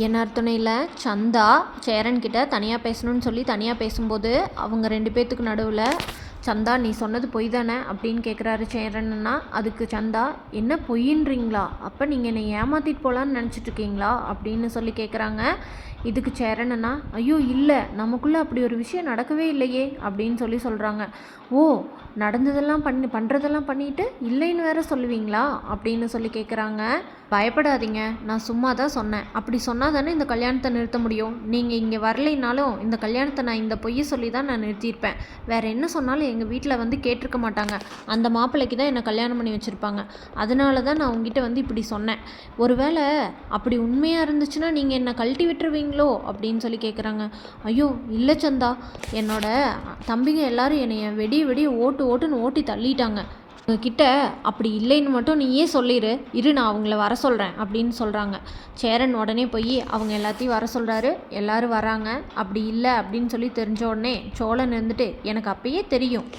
NR துணையில் சந்தா சேரன்கிட்ட தனியாக பேசணும்னு சொல்லி தனியாக பேசும்போது அவங்க 2 பேர்த்துக்கு நடுவில் சந்தா நீ சொன்னது பொய் தானே அப்படின்னு கேட்குறாரு சேரன்னா. அதுக்கு சந்தா என்ன பொய்ன்றீங்களா, அப்போ நீங்கள் என்னை ஏமாற்றிட்டு போகலான்னு நினச்சிட்ருக்கீங்களா அப்படின்னு சொல்லி கேட்குறாங்க. இதுக்கு சேரன்னா ஐயோ இல்லை, நமக்குள்ளே அப்படி ஒரு விஷயம் நடக்கவே இல்லையே அப்படின்னு சொல்லி சொல்கிறாங்க. ஓ, நடந்ததெல்லாம் பண்ணுறதெல்லாம் பண்ணிட்டு இல்லைன்னு வேற சொல்லுவீங்களா அப்படின்னு சொல்லி கேட்குறாங்க. பயப்படாதீங்க, நான் சும்மா தான் சொன்னேன். அப்படி சொன்னால் தானே இந்த கல்யாணத்தை நிறுத்த முடியும். நீங்கள் இங்கே வரலைனாலும் இந்த கல்யாணத்தை நான் இந்த பொய்யை சொல்லி தான் நான் நிறுத்தியிருப்பேன். வேறு என்ன சொன்னாலும் எங்கள் வீட்டில் வந்து கேட்டிருக்க மாட்டாங்க. அந்த மாப்பிள்ளைக்கு தான் என்னை கல்யாணம் பண்ணி வச்சுருப்பாங்க. அதனால தான் நான் உங்ககிட்ட வந்து இப்படி சொன்னேன். ஒருவேளை அப்படி உண்மையாக இருந்துச்சுன்னா நீங்கள் என்னை கழட்டி விட்டுருவீங்களோ அப்படின்னு சொல்லி கேட்குறாங்க. ஐயோ இல்லை சந்தா, என்னோட தம்பிங்க எல்லாரும் என்னைய வெடிய ஓட்டுன்னு ஓட்டி தள்ளிட்டாங்க. உங்ககிட்ட அப்படி இல்லைன்னு மட்டும் நீயே சொல்லிடு, நான் அவங்கள வர சொல்கிறேன் அப்படின்னு சொல்கிறாங்க. சேரன் உடனே போய் அவங்க எல்லாத்தையும் வர சொல்கிறாரு. எல்லோரும் வராங்க. அப்படி இல்லை அப்படின்னு சொல்லி தெரிஞ்ச உடனே சோழன் இருந்துட்டு எனக்கு அப்பயே தெரியும்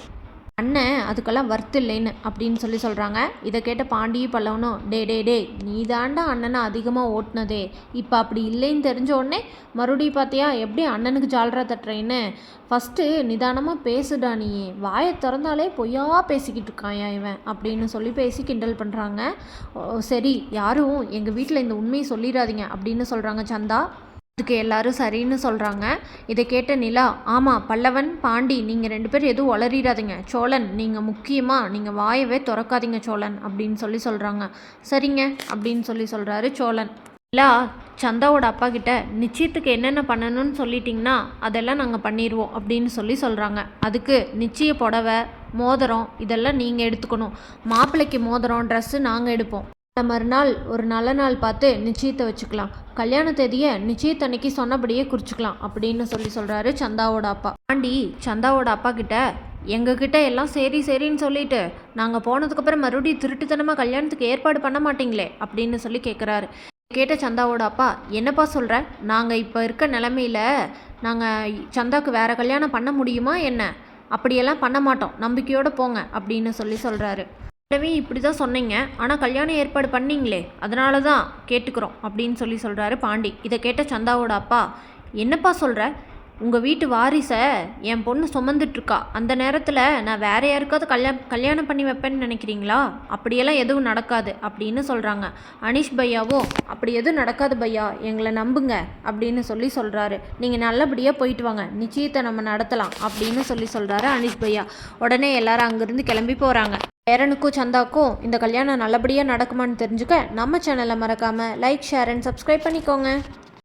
அண்ணன் அதுக்கெல்லாம் வர்த்து இல்லைன்னு அப்படின்னு சொல்லி சொல்கிறாங்க. இதை கேட்ட பாண்டியும் பல்லவனும் டே நீ தாண்டா அண்ணனை அதிகமாக ஓட்டுனதே, இப்போ அப்படி இல்லைன்னு தெரிஞ்ச உடனே மறுபடியும் பார்த்தியா எப்படி அண்ணனுக்கு ஜால்ரா தட்டுறேன்னு. ஃபஸ்ட்டு நிதானமாக பேசுடா, நீ வாயை திறந்தாலே பொய்யா பேசிக்கிட்டு இருக்காயா இவன் அப்படின்னு சொல்லி பேசி கிண்டல் பண்ணுறாங்க. சரி, யாரும் எங்கள் வீட்டில் இந்த உண்மையை சொல்லிடாதீங்க அப்படின்னு சொல்கிறாங்க சந்தா. இதுக்கு எல்லாரும் சரின்னு சொல்கிறாங்க. இதை கேட்ட நிலா ஆமாம் பல்லவன் பாண்டி நீங்கள் 2 பேரும் எதுவும் உளறிடாதீங்க, சோழன் நீங்கள் முக்கியமாக நீங்கள் வாயவே திறக்காதீங்க சோழன் அப்படின்னு சொல்லி சொல்கிறாங்க. சரிங்க அப்படின்னு சொல்லி சொல்கிறாரு சோழன். நிலா சந்தாவோட அப்பா கிட்ட நிச்சயத்துக்கு என்னென்ன பண்ணணும்னு சொல்லிட்டிங்கன்னா அதெல்லாம் நாங்கள் பண்ணிடுவோம் அப்படின்னு சொல்லி சொல்கிறாங்க. அதுக்கு நிச்சய புடவை மோதிரம் இதெல்லாம் நீங்கள் எடுத்துக்கணும், மாப்பிள்ளைக்கு மோதிரம் ட்ரெஸ்ஸு நாங்கள் எடுப்போம், மறுநாள் ஒரு நல்ல நாள் பார்த்து நிச்சயத்தை வச்சுக்கலாம், கல்யாண தேதியை நிச்சயத்தன்னைக்கு சொன்னபடியே குறிச்சிக்கலாம் அப்படின்னு சொல்லி சொல்கிறாரு சந்தாவோட அப்பா. பாண்டி சந்தாவோட அப்பா கிட்ட எங்ககிட்ட எல்லாம் சரின்னு சொல்லிட்டு நாங்கள் போனதுக்கப்புறம் மறுபடியும் திருட்டுத்தனமாக கல்யாணத்துக்கு ஏற்பாடு பண்ண மாட்டிங்களே அப்படின்னு சொல்லி கேட்குறாரு. கேட்ட சந்தாவோட அப்பா என்னப்பா சொல்கிற, நாங்கள் இப்போ இருக்க நிலமையில நாங்கள் சந்தாவுக்கு வேறு கல்யாணம் பண்ண முடியுமா என்ன, அப்படியெல்லாம் பண்ண மாட்டோம், நம்பிக்கையோடு போங்க அப்படின்னு சொல்லி சொல்கிறாரு. இப்படி தான் சொன்னீங்க, ஆனால் கல்யாணம் ஏற்பாடு பண்ணிங்களே அதனால தான் கேட்டுக்கிறோம் அப்படின்னு சொல்லி சொல்கிறாரு பாண்டி. இதை கேட்ட சந்தாவோட அப்பா என்னப்பா சொல்கிற, உங்கள் வீட்டு வாரிசை என் பொண்ணு சுமந்துட்டுருக்கா, அந்த நேரத்தில் நான் வேறு யாருக்காவது கல்யாணம் பண்ணி வைப்பேன்னு நினைக்கிறீங்களா, அப்படியெல்லாம் எதுவும் நடக்காது அப்படின்னு சொல்கிறாங்க. அனீஷ் பையாவும் அப்படி எதுவும் நடக்காது பையா, எங்களை நம்புங்க அப்படின்னு சொல்லி சொல்கிறாரு. நீங்கள் நல்லபடியாக போயிட்டு வாங்க, நிச்சயத்தை நம்ம நடத்தலாம் அப்படின்னு சொல்லி சொல்கிறாரு அனீஷ் பையா. உடனே எல்லாரும் அங்கேருந்து கிளம்பி போகிறாங்க. சேரனுக்கும் சந்தாக்கும் இந்த கல்யாணம் நல்லபடியாக நடக்குமான்னு தெரிஞ்சுக்க நம்ம சேனலை மறக்காமல் லைக், ஷேர் அண்ட் சப்ஸ்கிரைப் பண்ணிக்கோங்க.